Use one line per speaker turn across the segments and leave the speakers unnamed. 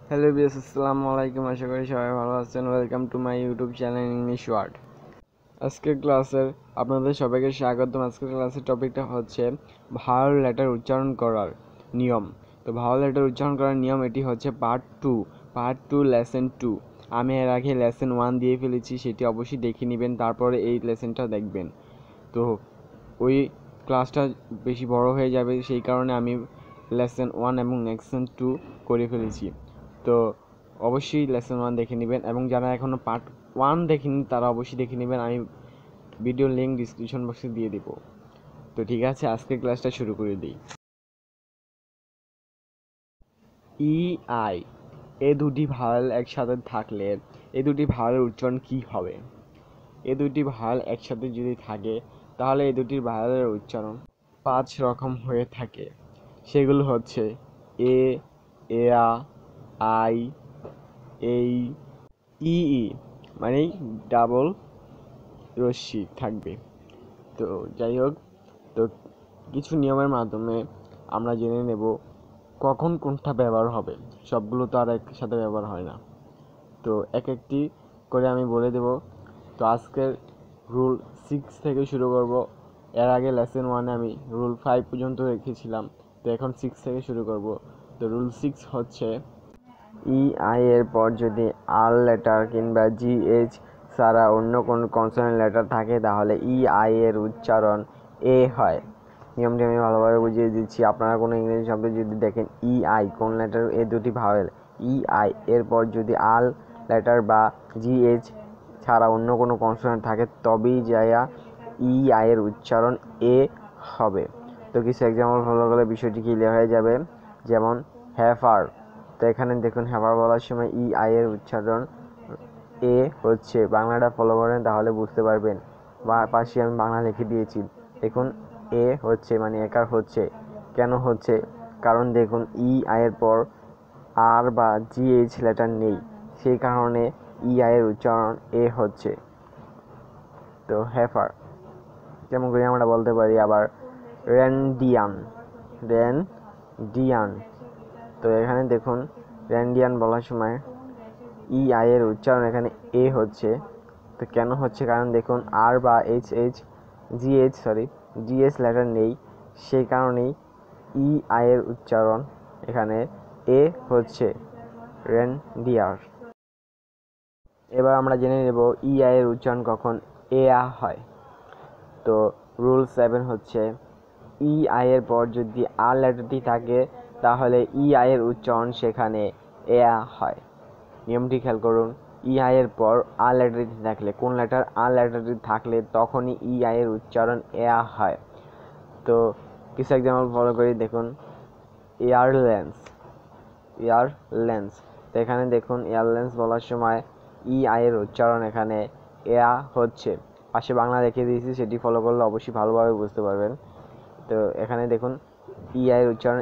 Hello বিয়াস, আসসালামু আলাইকুম। আশা করি সবাই ভালো আছেন। Welcome to my YouTube channel English word. আজকের ক্লাসের আপনাদের সবাইকে স্বাগতম। আজকের ক্লাসের টপিকটা হচ্ছে ভাওয়েল লেটার উচ্চারণ করার নিয়ম। তো ভাওয়েল লেটার উচ্চারণ করার নিয়ম এটি হচ্ছে পার্ট টু লেসন 2। আমি এর আগে লেসন 1 দিয়ে ফেলেছি, সেটি অবশ্যই দেখে নেবেন, তারপরে এই লেসনটা দেখবেন। তো ওই ক্লাসটা বেশি বড় হয়ে যাবে, সেই কারণে আমি লেসন 1 এবং লেসন 2 করে ফেলেছি। তো অবশ্যই লেসন 1 দেখে নেবেন, এবং যারা এখনও পার্ট 1 দেখেনি তারা অবশ্যই দেখে নেবেন। আমি ভিডিও লিঙ্ক ডিসক্রিপশন বক্সে দিয়ে দেব। তো ঠিক আছে, আজকের ক্লাসটা শুরু করে দিই। ই আই এ দুটি ভাওয়েল একসাথে থাকলে এই দুটি ভাওয়েলের উচ্চারণ কী হবে? এ দুটি ভাওয়েল একসাথে যদি থাকে তাহলে এই দুটি ভাওয়েলের উচ্চারণ 5 রকম হয়ে থাকে। সেগুলো হচ্ছে এ, এয়া, আই, এই, ই মানে ডাবল রশ্মি থাকবে। তো যাই হোক, তো কিছু নিয়মের মাধ্যমে আমরা জেনে নেব কখন কোনটা ব্যবহার হবে। সবগুলো তো আর একসাথে ব্যবহার হয় না। তো এক একটি করে আমি বলে দেব। তো আজকের রুল 6 থেকে শুরু করব। এর আগে লেসন 1-এ আমি রুল 5 পর্যন্ত রেখেছিলাম, তো এখন 6 থেকে শুরু করব। তো রুল 6 হচ্ছে ই আই এর পর যদি আর লেটার কিংবা জি এইচ ছাড়া অন্য কোনো কনসোনেন্ট লেটার থাকে তাহলে ই আই এর উচ্চারণ এ হয়। নিয়মটি আমি ভালোভাবে বুঝিয়ে দিচ্ছি। আপনারা কোনো ইংরেজি শব্দ যদি দেখেন ই আই কোন লেটার, এ দুটি ভাওয়েল ই আই এরপর যদি আর লেটার বা জি এইচ ছাড়া অন্য কোনো কনসোনেন্ট থাকে তবেই যায়া ই আই এর উচ্চারণ এ হবে। তো কিছু এক্সাম্পল ফলো করলে বিষয়টি ক্লিয়ার হয়ে যাবে। যেমন হ্যাফার। তো এখানে দেখুন হ্যাফার বলার সময় ই আই এর উচ্চারণ এ হচ্ছে। বাংলাটা ফলো করেন তাহলে বুঝতে পারবেন। বা পাশে আমি বাংলা লিখে দিয়েছি। দেখুন এ হচ্ছে মানে একার হচ্ছে। কেন হচ্ছে? কারণ দেখুন ই আই এর পর আর বা জি এইচ লেটার নেই, সেই কারণে ই আই এর উচ্চারণ এ হচ্ছে। তো হ্যাফার যেমন করে আমরা বলতে পারি আবার রেনডিয়ান। তো এখানে দেখুন রেনডিয়ান বলার সময় ই আই এর উচ্চারণ এখানে এ হচ্ছে। তো কেন হচ্ছে? কারণ দেখুন আর বা জিএস লেটার নেই, সেই কারণেই ই আই এর উচ্চারণ এখানে এ হচ্ছে, রেনডিয়ার। এবার আমরা জেনে নেব ই আই এর উচ্চারণ কখন এয়া হয়। তো রুল 7 হচ্ছে ই আই এর পর যদি আর লেটারটি থাকে তাহলে ই আই এর উচ্চারণ সেখানে এয়া হয়। নিয়মটি খেয়াল করুন। ই আই এর পর আর লেটারটি থাকলে, কোন লেটার আর লেটারটি থাকলে তখনই ই আই এর উচ্চারণ এয়া হয়। তো কিছু এক্সাম্পল ফলো করি। দেখুন এয়ারলেন্স। তো এখানে দেখুন এয়ারলেন্স বলার সময় ই আই এর উচ্চারণ এখানে এয়া হচ্ছে। পাশে বাংলা রেখে দিয়েছি, সেটি ফলো করলে অবশ্যই ভালোভাবে বুঝতে পারবেন। তো এখানে দেখুন ই আই এর উচ্চারণ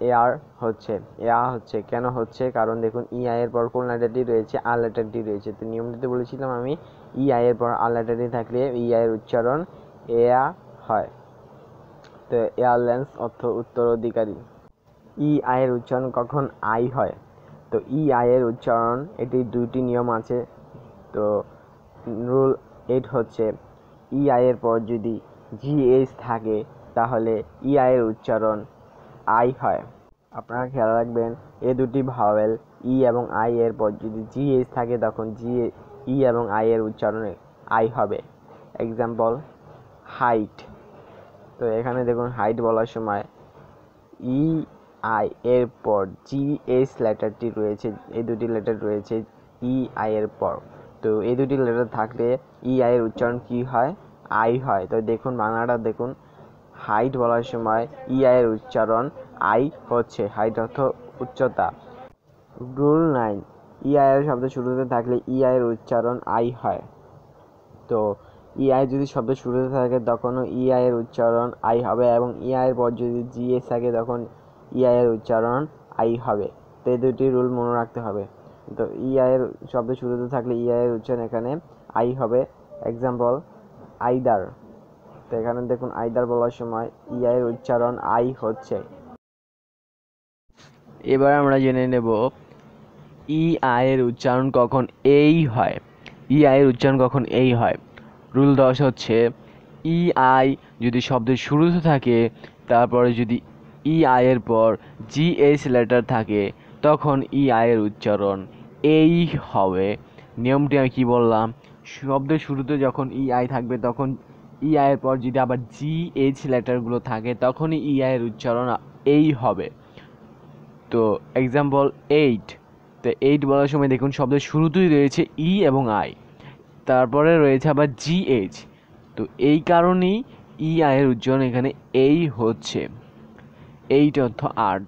এয়ার হচ্ছে, এয়া হচ্ছে। কেন হচ্ছে? কারণ দেখুন ই আই এর পর কোন লেটারটি রয়েছে? আর লেটারটি রয়েছে। তো নিয়মটিতে বলেছিলাম আমি ই আই এর পর আর লেটারটি থাকলে ই আই এর উচ্চারণ এয়া হয়। তো এয়ারলাইন্স অর্থ উত্তরাধিকারী। ই আই এর উচ্চারণ কখন আই হয়? তো ই আই এর উচ্চারণ এটি দুইটি নিয়ম আছে। তো রুল 8 হচ্ছে ই আই এর পর যদি জি এইচ থাকে তাহলে ই আই এর উচ্চারণ আই হয়। আপনারা খেয়াল রাখবেন এ দুটি ভাওয়েল ই এবং আই এর পর যদি জি এইচ থাকে তখন ই এবং আই এর উচ্চারণে আই হবে। Example height. তো এখানে দেখুন হাইট বলার সময় ই আই এর পর জি এইচ লেটারটি রয়েছে, এই দুটি লেটার রয়েছে ই আই এর পর। তো এই দুটি লেটার থাকলে ই আই এর উচ্চারণ কি হয়? আই হয়। তো দেখুন বাংলাটা দেখুন, হাইট বলার সময় ই আই এর উচ্চারণ আই হচ্ছে। হাইট অর্থ উচ্চতা। রুল 9 ই আই এর শব্দ শুরুতে থাকলে ই আই এর উচ্চারণ আই হয়। তো ই আই যদি শব্দ শুরুতে থাকে তখনও ই আই এর উচ্চারণ আই হবে, এবং ই আই এর পর যদি জি এস থাকে তখন ই আই এর উচ্চারণ আই হবে। তো এই দুটি রুল মনে রাখতে হবে। তো ই আই এর শব্দ শুরুতে থাকলে ই আই এর উচ্চারণ এখানে আই হবে। Example either. তো এখানে দেখুন আইদার বলার সময় ই আই এর উচ্চারণ আই হচ্ছে। এবার আমরা জেনে নেব ই আয়ের উচ্চারণ কখন এই হয়, ই আয়ের উচ্চারণ কখন এই হয়। রুল 10 হচ্ছে ই আই যদি শব্দের শুরুতে থাকে, তারপরে যদি ই আয়ের পর জিএইচ লেটার থাকে, তখন ই আয়ের উচ্চারণ এই হবে। নিয়মটি আমি কি বললাম, শব্দের শুরুতে যখন ই আই থাকবে তখন ই আয়ের পর যদি আবার জিএইচ লেটারগুলো থাকে তখনই ই আয়ের উচ্চারণ এই হবে। তো এক্সাম্পল 8, তো 8 বলার সময় দেখুন শব্দের শুরুতেই রয়েছে ই এবং আই, তারপরে রয়েছে আবার জিএইচ, তো এই কারণেই ই আয়ের উচ্চারণ এখানে এই হচ্ছে। 8 অর্থ 8।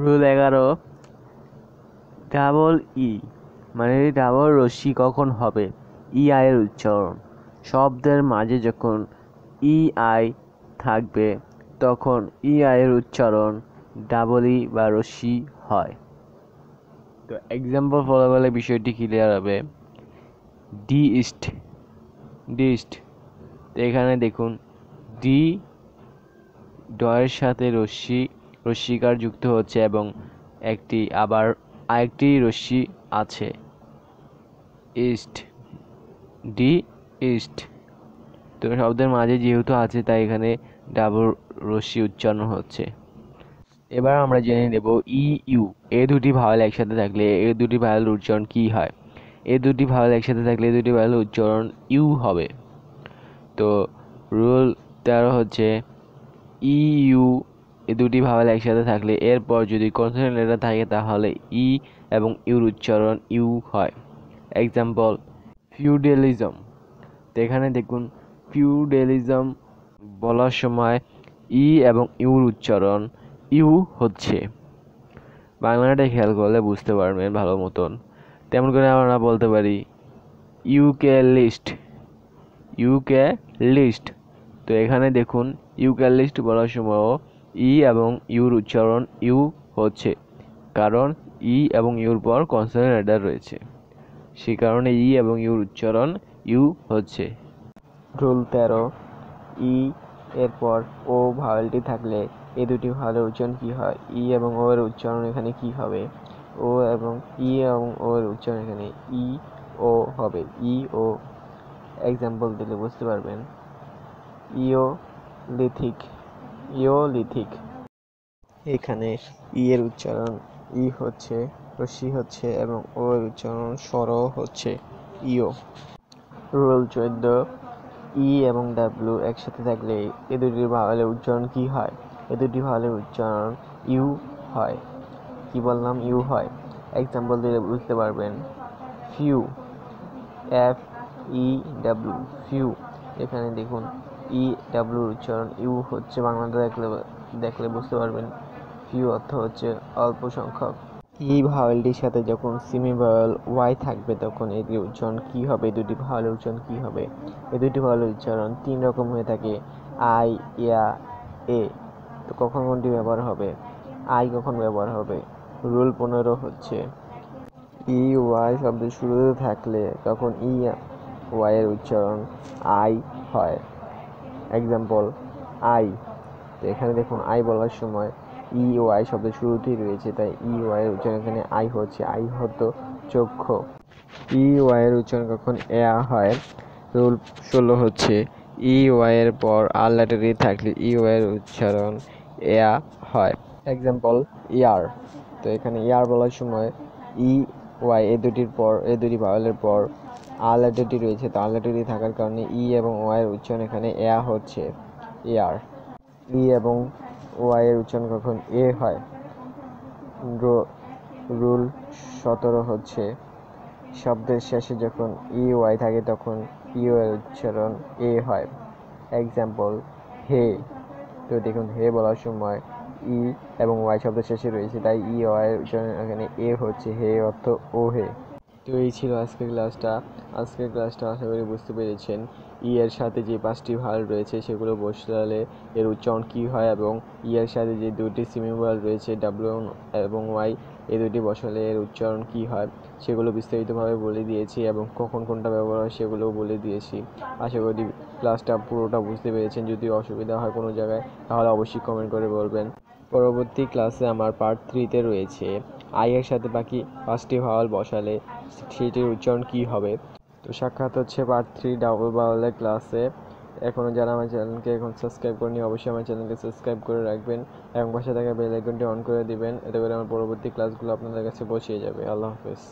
রুল 11, ডাবল ই মানে ডাবল রশ্মি কখন হবে, ই আয়ের উচ্চারণ। শব্দের মাঝে যখন ই আই থাকবে তখন ই আয়ের উচ্চারণ ডাবল ই বা রশ্মি হয়। তো এক্সাম্পল ফলো করলে বিষয়টি ক্লিয়ার হবে। ডিস্ট, ডিস্ট, তো এখানে দেখুন ডি ডয়ের সাথে রশ্মিকার যুক্ত হচ্ছে এবং আরেকটি রশ্মি আছে, ইস্ট, ডি ইস্ট। তো শব্দের মাঝে যেহেতু আছে তাই এখানে ডাবল রশ্মি উচ্চারণ হচ্ছে। এবার আমরা জেনে নেব ই ইউ, এ দুটি ভাওয়েল একসাথে থাকলে এ দুটি ভাওয়েলের উচ্চারণ কি হয়। এ দুটি ভাওয়েল একসাথে থাকলে এ দুটি ভাওয়েলের উচ্চারণ ইউ হবে। তো রুল 13 হচ্ছে ই ইউ, এ দুটি ভাওয়েল একসাথে থাকলে এরপর যদি কনসোনেন্ট লেটার থাকে তাহলে ই এবং ইউর উচ্চারণ ইউ হয়। এক্সাম্পল ফিউডালিজম, তো এখানে দেখুন ফিউডালিজম বলার সময় ই এবং ইউর উচ্চারণ ইউ হচ্ছে। বাংলাটা খেয়াল করলে বুঝতে পারবেন ভালো মতন। তেমন করে আমরা বলতে পারি ইউকে লিস্ট, ইউকে লিস্ট, তো এখানে দেখুন ইউকে লিস্ট বলার সময়ও ই এবং ইউর উচ্চারণ ইউ হচ্ছে, কারণ ই এবং ইউর পর কনসোনেন্ট লেটার রয়েছে, সে কারণে ই এবং ইউর উচ্চারণ ইউ হচ্ছে। রুল 13, ই এরপর ও ভাওয়েলটি থাকলে এই দুটি ভাওয়েলের উচ্চারণ কি হয়, ই এবং ও এর উচ্চারণ এখানে কি হবে, ও এবং ই এবং ও এর উচ্চারণ এখানে ই ও হবে, ই ও। এক্সাম্পল দিলে বুঝতে পারবেন। ইওলিথিক, ইওলিথিক, এখানে ই এর উচ্চারণ ই হচ্ছে, রশ্মি হচ্ছে এবং ও এর উচ্চারণ স্বর হচ্ছে ইও। রুল 14, ই এবং ডাব্লিউ একসাথে থাকলে এ দুটি ভাওয়েলের উচ্চারণ কি হয়, এ দুটি ভাওয়েলের উচ্চারণ ইউ হয়। কি বললাম, ইউ হয়। এক্সাম্পল দিলে বুঝতে পারবেন। Few, F E W, few, এখানে দেখুন ই ডাব্লিউর উচ্চারণ ইউ হচ্ছে, বাংলাটা দেখলে বুঝতে পারবেন। ফিউ অর্থ হচ্ছে অল্প সংখ্যক। ই ভাওয়েলটির সাথে যখন সিমি ভাওয়েল ওয়াই থাকবে তখন এটির উচ্চারণ কি হবে, এই দুটি ভাওয়েলের উচ্চারণ কি হবে। এই দুটি ভাওয়েলের উচ্চারণ 3 রকম হয়ে থাকে, আই, ইয়া, এ। তো কখন কোনটি ব্যবহার হবে, আই কখন ব্যবহার হবে। রুল 15 হচ্ছে ই ওয়াই শব্দের শুরুতে থাকলে তখন ই ওয়াই এর উচ্চারণ আই হয়। এক্সাম্পল আই, তো এখানে দেখুন আই বলার সময় ই ও আই শব্দের শুরুতেই রয়েছে, তাই ই ওয়াই এর উচ্চারণ এখানে আই হচ্ছে, আই হতো চক্ষু। ই ওয়াই এর উচ্চারণ কখন এ হয়। রুল 16 হচ্ছে ই ওয়াই এর পর আর লেটার ই থাকলে ই ওয়াই এর উচ্চারণ এ হয়। এক্সাম্পল ইয়ার, তো এখানে ইয়ার বলার সময় ই ওয়াই এ দুটি ভাওয়েলের পর আর লেটারটি রয়েছে, তো আর লেটারটি থাকার কারণে ই এবং ওয়াই এর উচ্চারণ এখানে এ হচ্ছে, ইয়ার। ই এবং ওয়াই এর উচ্চারণ কখন এ হয়। রুল 17 হচ্ছে শব্দের শেষে যখন ই ওয়াই থাকে তখন ইউ এর উচ্চারণ এ হয়। এক্সাম্পল হে, তো দেখুন হে বলার সময় ই এবং ওয়াই শব্দের শেষে রয়েছে, তাই ই ওয়াই এর উচ্চারণ এখানে এ হচ্ছে, হে অর্থ ও হে। তো এই ছিল আজকের ক্লাসটা। আশা করি বুঝতে পেরেছেন ই এর সাথে যে 5টি ভাওয়েল রয়েছে সেগুলো বসালে এর উচ্চারণ কী হয়, এবং ই এর সাথে যে দুটি সিমি ভাওয়েল রয়েছে ডাব্লিউ এবং ওয়াই, এই দুটি বসালে এর উচ্চারণ কী হয় সেগুলো বিস্তারিতভাবে বলে দিয়েছি, এবং কখন কোনটা ব্যবহার হয় সেগুলোও বলে দিয়েছি। আশা করি ক্লাসটা পুরোটা বুঝতে পেরেছেন। যদি অসুবিধা হয় কোনো জায়গায় তাহলে অবশ্যই কমেন্ট করে বলবেন। পরবর্তী ক্লাসে আমার পার্ট 3-তে রয়েছে আই এর সাথে বাকি 5টি ভাওয়াল বসালে সেটির উচ্চারণ কি হবে। তো সাক্ষাৎ হচ্ছে পার্ট 3 ডাবল ভাওয়ালের ক্লাসে। এখনও যারা আমার চ্যানেলকে এখন সাবস্ক্রাইব করেনি অবশ্যই আমার চ্যানেলকে সাবস্ক্রাইব করে রাখবেন এবং পাশে থাকা বেল আইকনটি অন করে দিবেন, এতে করে আমার পরবর্তী ক্লাসগুলো আপনাদের কাছে পৌঁছে যাবে। আল্লাহ হাফেজ।